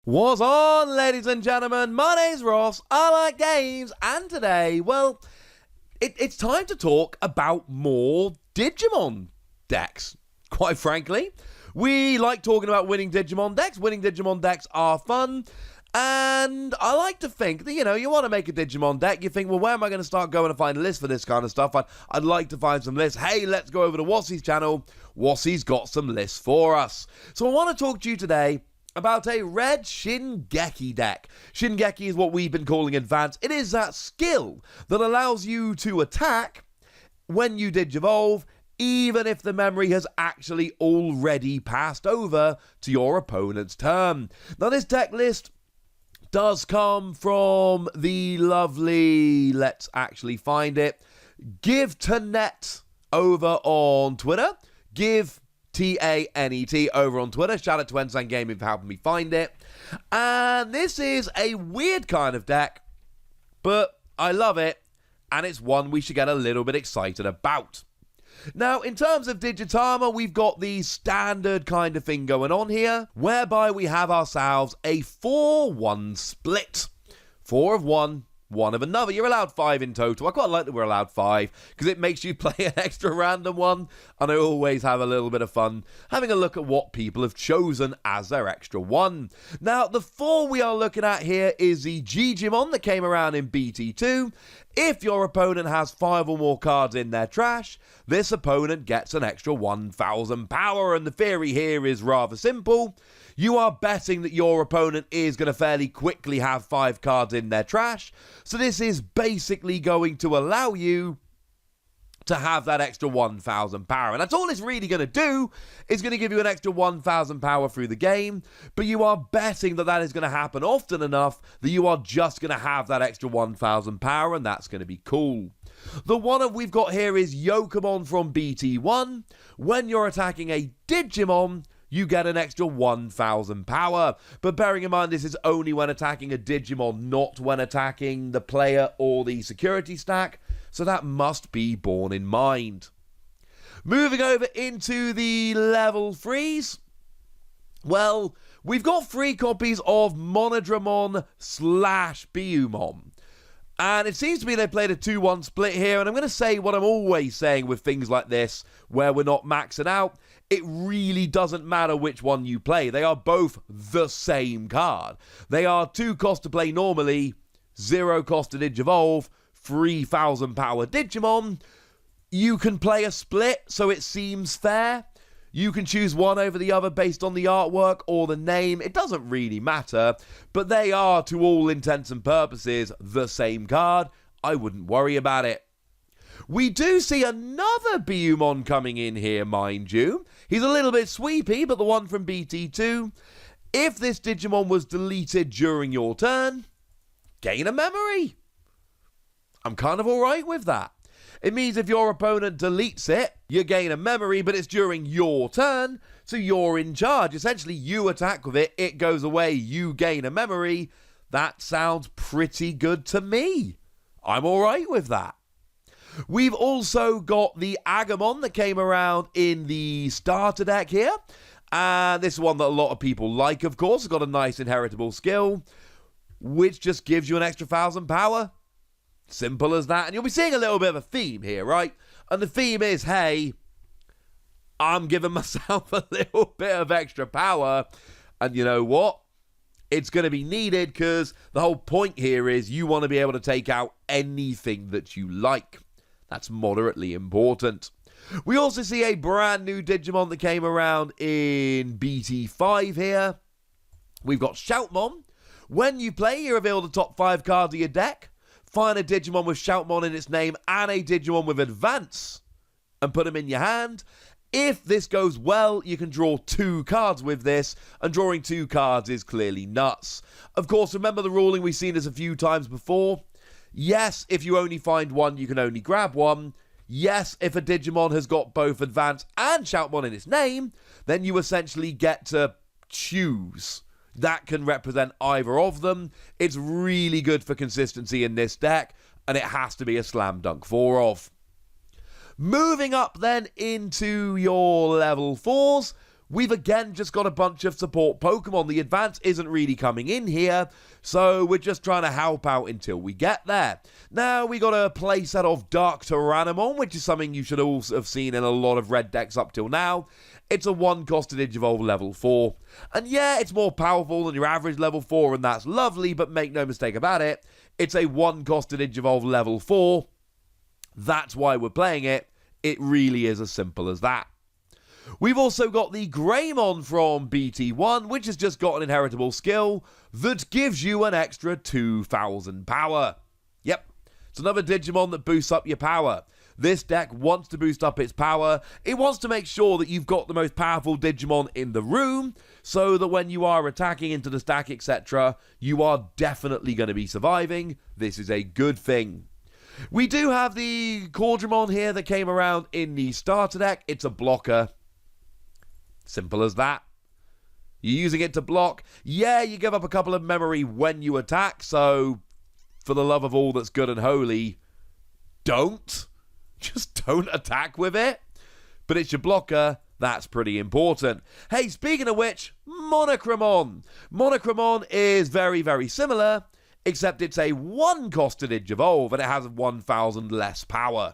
What's on, ladies and gentlemen? My name's Ross, I like games, and today, well, it's time to talk about more Digimon decks. Quite frankly, we like talking about winning Digimon decks. Winning Digimon decks are fun, and I like to think that, you want to make a Digimon deck, you think, well, where am I going to start going to find a list for this kind of stuff? I'd like to find some lists. Hey, let's go over to Wassie's channel. Wassie's got some lists for us. So I want to talk to you today about a red Shingeki deck. Shingeki is what we've been calling advanced. It is that skill that allows you to attack when you Digi Evolve, even if the memory has actually already passed over to your opponent's turn. Now, this deck list does come from the lovely, let's actually find it, Give to Net over on Twitter. Give TANET over on Twitter. Shout out to Ensign Gaming for helping me find it. And this is a weird kind of deck, but I love it, and it's one we should get a little bit excited about. Now, in terms of Digitama, we've got the standard kind of thing going on here, whereby we have ourselves a 4-1 split. 4 of one, 1 of another. You're allowed 5 in total. I quite like that we're allowed 5 because it makes you play an extra random one, and I always have a little bit of fun having a look at what people have chosen as their extra one. Now, the 4 we are looking at here is the Digimon that came around in BT2. If your opponent has 5 or more cards in their trash, this opponent gets an extra 1,000 power, and the theory here is rather simple. You are betting that your opponent is going to fairly quickly have 5 cards in their trash, so this is basically going to allow you to have that extra 1,000 power. And that's all it's really going to do, is going to give you an extra 1,000 power through the game, but you are betting that that is going to happen often enough that you are just going to have that extra 1,000 power, and that's going to be cool. The one we've got here is Yokomon from BT1. When you're attacking a Digimon, you get an extra 1,000 power. But bearing in mind, this is only when attacking a Digimon, not when attacking the player or the security stack, so that must be borne in mind. Moving over into the level 3s, well, we've got 3 copies of Monodramon / Biyumon. And it seems to me they played a 2-1 split here, and I'm going to say what I'm always saying with things like this, where we're not maxing out. It really doesn't matter which one you play. They are both the same card. They are 2 cost to play normally, 0 cost to Digi Evolve, 3,000 power Digimon. You can play a split, so it seems fair. You can choose one over the other based on the artwork or the name. It doesn't really matter, but they are, to all intents and purposes, the same card. I wouldn't worry about it. We do see another Biyumon coming in here, mind you. He's a little bit sweepy, but the one from BT2. If this Digimon was deleted during your turn, gain a memory. I'm kind of alright with that. It means if your opponent deletes it, you gain a memory, but it's during your turn, so you're in charge. Essentially, you attack with it, it goes away, you gain a memory. That sounds pretty good to me. I'm alright with that. We've also got the Agamon that came around in the starter deck here. And this is one that a lot of people like, of course. It's got a nice inheritable skill, which just gives you an extra 1,000 power. Simple as that. And you'll be seeing a little bit of a theme here, right? And the theme is, hey, I'm giving myself a little bit of extra power. And you know what? It's going to be needed because the whole point here is you want to be able to take out anything that you like. That's moderately important. We also see a brand new Digimon that came around in BT5 here. We've got Shoutmon. When you play, you reveal the top 5 cards of your deck. Find a Digimon with Shoutmon in its name and a Digimon with Advance and put them in your hand. If this goes well, you can draw 2 cards with this, and drawing 2 cards is clearly nuts. Of course, remember the ruling we've seen this a few times before? Yes, if you only find one, you can only grab one. Yes, if a Digimon has got both Advance and Shoutmon in its name, then you essentially get to choose. That can represent either of them. It's really good for consistency in this deck, and it has to be a slam dunk 4 of. Moving up then into your level 4s, we've again just got a bunch of support Pokemon. The advance isn't really coming in here, so we're just trying to help out until we get there. Now, we got a playset of Dark Tyrannomon, which is something you should also have seen in a lot of red decks up till now. It's a 1-cost Digivolve level 4. And yeah, it's more powerful than your average level 4, and that's lovely, but make no mistake about it, it's a 1-cost Digivolve level 4. That's why we're playing it. It really is as simple as that. We've also got the Greymon from BT1, which has just got an inheritable skill that gives you an extra 2,000 power. Yep, it's another Digimon that boosts up your power. This deck wants to boost up its power. It wants to make sure that you've got the most powerful Digimon in the room, so that when you are attacking into the stack, etc., you are definitely going to be surviving. This is a good thing. We do have the Cordramon here that came around in the starter deck. It's a blocker. Simple as that. You're using it to block. Yeah, you give up a couple of memory when you attack, so for the love of all that's good and holy, don't. Just don't attack with it. But it's your blocker. That's pretty important. Hey, speaking of which, Monochromon. Monochromon is very, very similar, except it's a 1-cost Digivolve and it has 1,000 less power.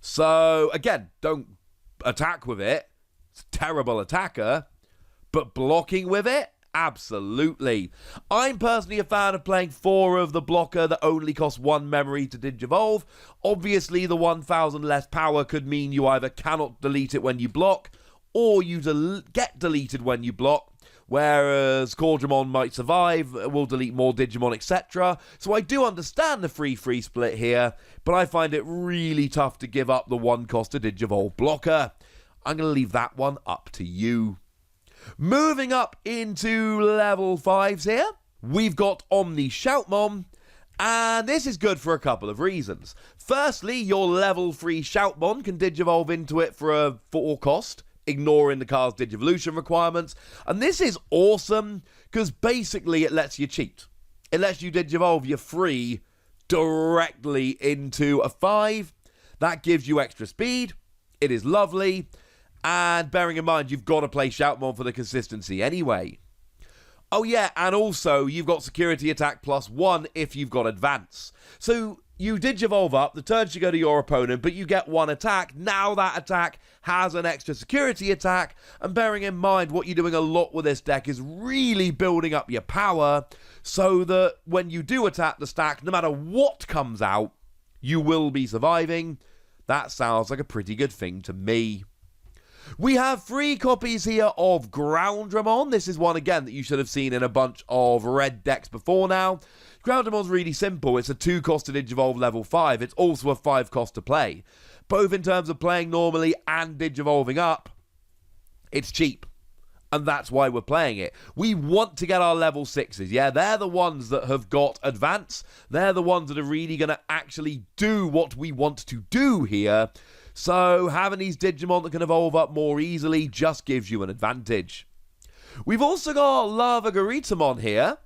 So, again, don't attack with it. It's a terrible attacker, but blocking with it? Absolutely. I'm personally a fan of playing 4 of the blocker that only costs 1 memory to Digivolve. Obviously, the 1,000 less power could mean you either cannot delete it when you block, or you get deleted when you block, whereas Cordramon might survive, will delete more Digimon, etc. So I do understand the free split here, but I find it really tough to give up the 1-cost Digivolve blocker. I'm going to leave that one up to you. Moving up into level 5s here, we've got Omni Shoutmon, and this is good for a couple of reasons. Firstly, your level 3 Shoutmon can Digivolve into it for a 4-cost, ignoring the card's Digivolution requirements, and this is awesome, because basically it lets you cheat. It lets you Digivolve your 3 directly into a 5. That gives you extra speed. It is lovely. And bearing in mind, you've got to play Shoutmon for the consistency anyway. Oh yeah, and also, you've got security attack +1 if you've got advance. So, you Digivolve up, the turn should go to your opponent, but you get 1 attack. Now that attack has an extra security attack, and bearing in mind, what you're doing a lot with this deck is really building up your power, so that when you do attack the stack, no matter what comes out, you will be surviving. That sounds like a pretty good thing to me. We have 3 copies here of Groundramon. This is one, again, that you should have seen in a bunch of red decks before now. Groundramon's really simple. It's a 2-cost Digivolve level 5. It's also a 5-cost to play. Both in terms of playing normally and Digivolving up, it's cheap. And that's why we're playing it. We want to get our level 6s, yeah? They're the ones that have got advance. They're the ones that are really going to actually do what we want to do here. So having these Digimon that can evolve up more easily just gives you an advantage. We've also got Lavagaritamon here,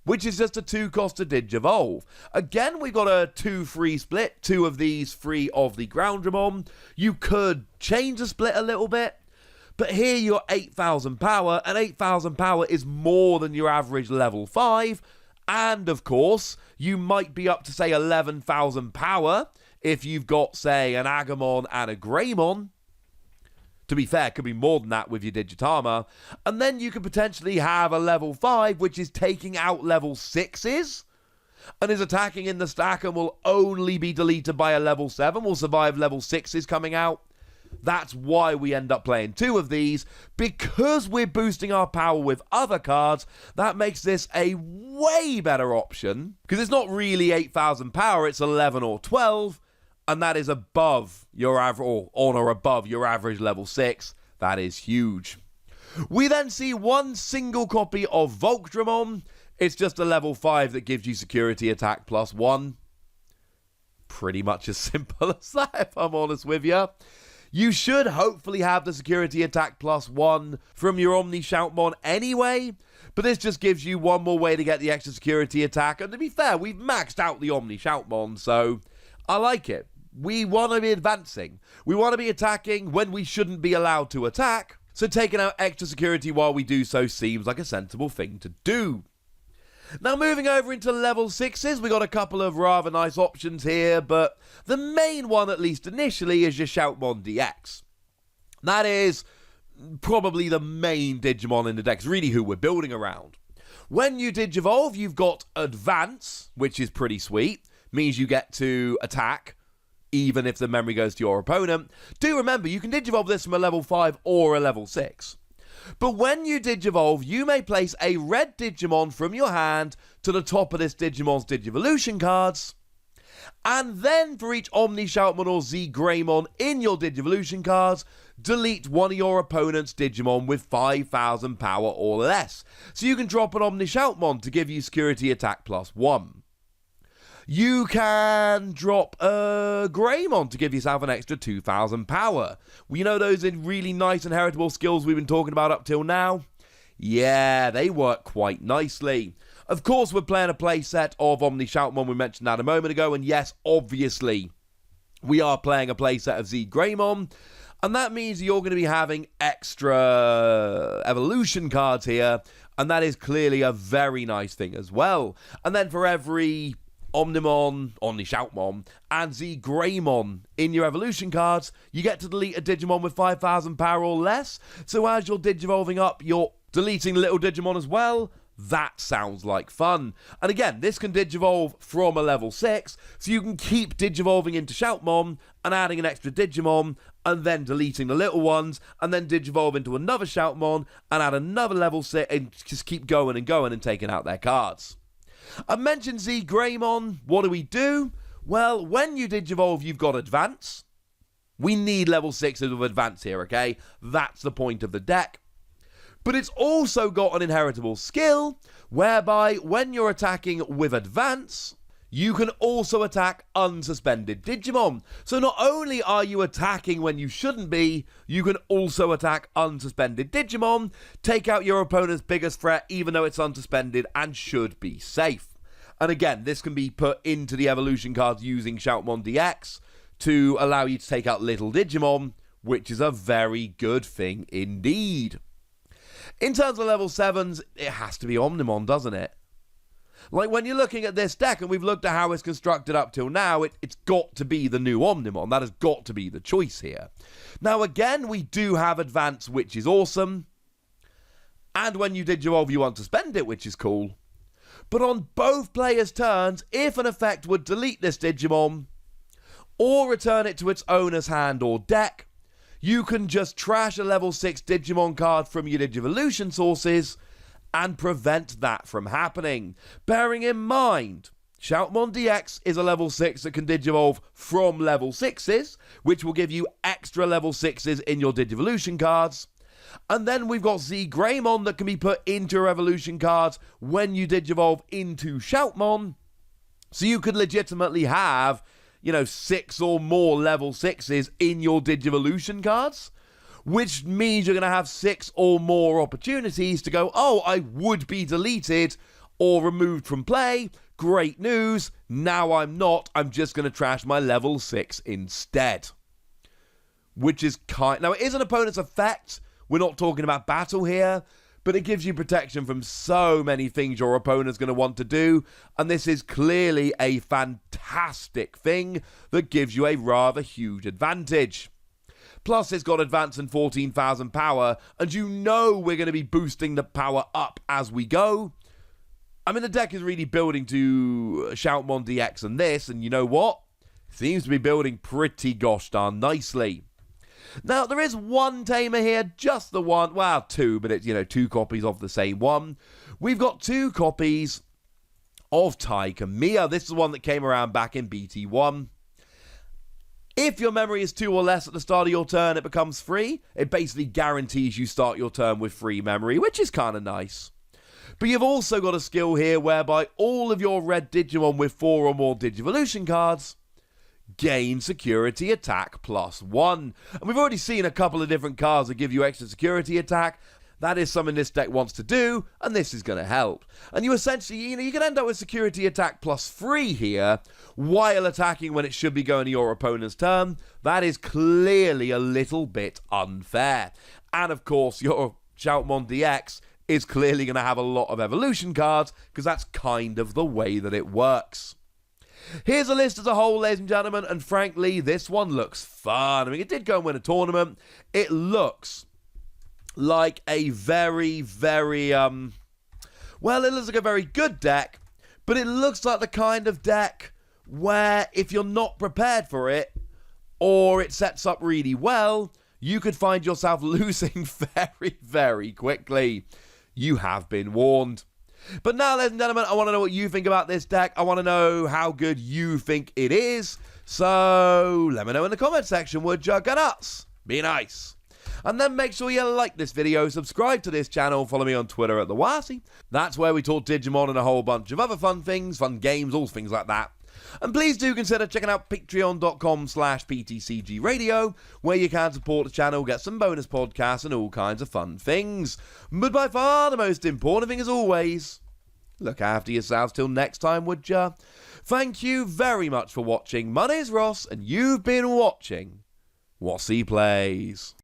which is just a 2-cost to Digivolve. Again, we've got a 2-free split, 2 of these free of the Groundramon. You could change the split a little bit, but here you're 8,000 power, and 8,000 power is more than your average level 5. And of course, you might be up to say 11,000 power if you've got, say, an Agumon and a Greymon. To be fair, it could be more than that with your Digitama. And then you could potentially have a level 5, which is taking out level 6s, and is attacking in the stack and will only be deleted by a level 7, will survive level 6s coming out. That's why we end up playing 2 of these, because we're boosting our power with other cards. That makes this a way better option, because it's not really 8,000 power, it's 11 or 12, and that is above your average, or on or above your average level 6. That is huge. We then see 1 single copy of Voltramon. It's just a level 5 that gives you security attack +1. Pretty much as simple as that, if I'm honest with you. You should hopefully have the security attack +1 from your Omni Shoutmon anyway, but this just gives you 1 more way to get the extra security attack. And to be fair, we've maxed out the Omni Shoutmon, so I like it. We want to be advancing. We want to be attacking when we shouldn't be allowed to attack. So taking out extra security while we do so seems like a sensible thing to do. Now moving over into level 6s, we got a couple of rather nice options here, but the main one, at least initially, is your Shoutmon DX. That is probably the main Digimon in the deck, really who we're building around. When you Digi Evolve, you've got Advance, which is pretty sweet. Means you get to attack, even if the memory goes to your opponent. Do remember, you can Digi Evolve this from a level 5 or a level 6. But when you Digi Evolve, you may place a red Digimon from your hand to the top of this Digimon's Digivolution cards. And then for each Omni Shoutmon or Z Greymon in your Digivolution cards, delete one of your opponent's Digimon with 5,000 power or less. So you can drop an Omni Shoutmon to give you security attack +1. You can drop a Greymon to give yourself an extra 2,000 power. We know those are really nice inheritable skills we've been talking about up till now. Yeah, they work quite nicely. Of course, we're playing a playset of Omni Shoutmon, we mentioned that a moment ago, and yes, obviously, we are playing a playset of Z Greymon, and that means you're going to be having extra evolution cards here, and that is clearly a very nice thing as well. And then for every Omnimon, Omni Shoutmon, and Z Greymon in your evolution cards, you get to delete a Digimon with 5,000 power or less. So as you're Digivolving up, you're deleting little Digimon as well. That sounds like fun. And again, this can Digivolve from a level 6, so you can keep Digivolving into Shoutmon and adding an extra Digimon, and then deleting the little ones, and then Digivolve into another Shoutmon, and add another level 6, and just keep going and taking out their cards. I mentioned Z Greymon. What do? Well, when you Digivolve, you've got Advance. We need level 6s of Advance here, okay? That's the point of the deck. But it's also got an inheritable skill, whereby when you're attacking with Advance, you can also attack unsuspended Digimon. So not only are you attacking when you shouldn't be, you can also attack unsuspended Digimon, take out your opponent's biggest threat even though it's unsuspended and should be safe. And again, this can be put into the evolution cards using Shoutmon DX to allow you to take out little Digimon, which is a very good thing indeed. In terms of level 7s, it has to be Omnimon, doesn't it? Like, when you're looking at this deck, and we've looked at how it's constructed up till now, it's got to be the new Omnimon. That has got to be the choice here. Now, again, we do have Advance, which is awesome. And when you Digivolve, you unsuspend it, which is cool. But on both players' turns, if an effect would delete this Digimon, or return it to its owner's hand or deck, you can just trash a level 6 Digimon card from your Digivolution sources and prevent that from happening. Bearing in mind, Shoutmon DX is a level 6 that can Digivolve from level 6s, which will give you extra level 6s in your Digivolution cards. And then we've got Z Greymon that can be put into your evolution cards when you Digivolve into Shoutmon. So you could legitimately have, 6 or more level 6s in your Digivolution cards, which means you're going to have 6 or more opportunities to go, oh, I would be deleted or removed from play. Great news. Now I'm not. I'm just going to trash my level 6 instead. Which is now it is an opponent's effect. We're not talking about battle here, but it gives you protection from so many things your opponent's going to want to do, and this is clearly a fantastic thing that gives you a rather huge advantage. Plus, it's got Advance and 14,000 power, and we're going to be boosting the power up as we go. I mean, the deck is really building to Shoutmon DX and this, and you know what? Seems to be building pretty gosh darn nicely. Now, there is one tamer here, just the one, well, two, but it's, 2 copies of the same one. We've got 2 copies of Tai Kamiya. This is the one that came around back in BT1. If your memory is 2 or less at the start of your turn, it becomes free. It basically guarantees you start your turn with free memory, which is kind of nice. But you've also got a skill here whereby all of your red Digimon with 4 or more Digivolution cards gain security attack +1. And we've already seen a couple of different cards that give you extra security attack. that is something this deck wants to do, and this is going to help. And you essentially, you can end up with security attack +3 here, while attacking when it should be going to your opponent's turn. That is clearly a little bit unfair. And of course, your Shoutmon DX is clearly going to have a lot of evolution cards, because that's kind of the way that it works. Here's a list as a whole, ladies and gentlemen, and frankly, this one looks fun. I mean, it did go and win a tournament. It looks like a very, very, well, it looks like a very good deck, but it looks like the kind of deck where if you're not prepared for it, or it sets up really well, you could find yourself losing very, very quickly. You have been warned. But now, ladies and gentlemen, I want to know what you think about this deck. I want to know how good you think it is. So let me know in the comment section, would you? Go nuts. Be nice. And then make sure you like this video, subscribe to this channel, follow me on Twitter at TheWasi. That's where we talk Digimon and a whole bunch of other fun things, fun games, all things like that. And please do consider checking out patreon.com/PTCG Radio, where you can support the channel, get some bonus podcasts and all kinds of fun things. But by far the most important thing, as always, look after yourselves till next time, would ya? Thank you very much for watching. My name's Ross, and you've been watching Wasi Plays.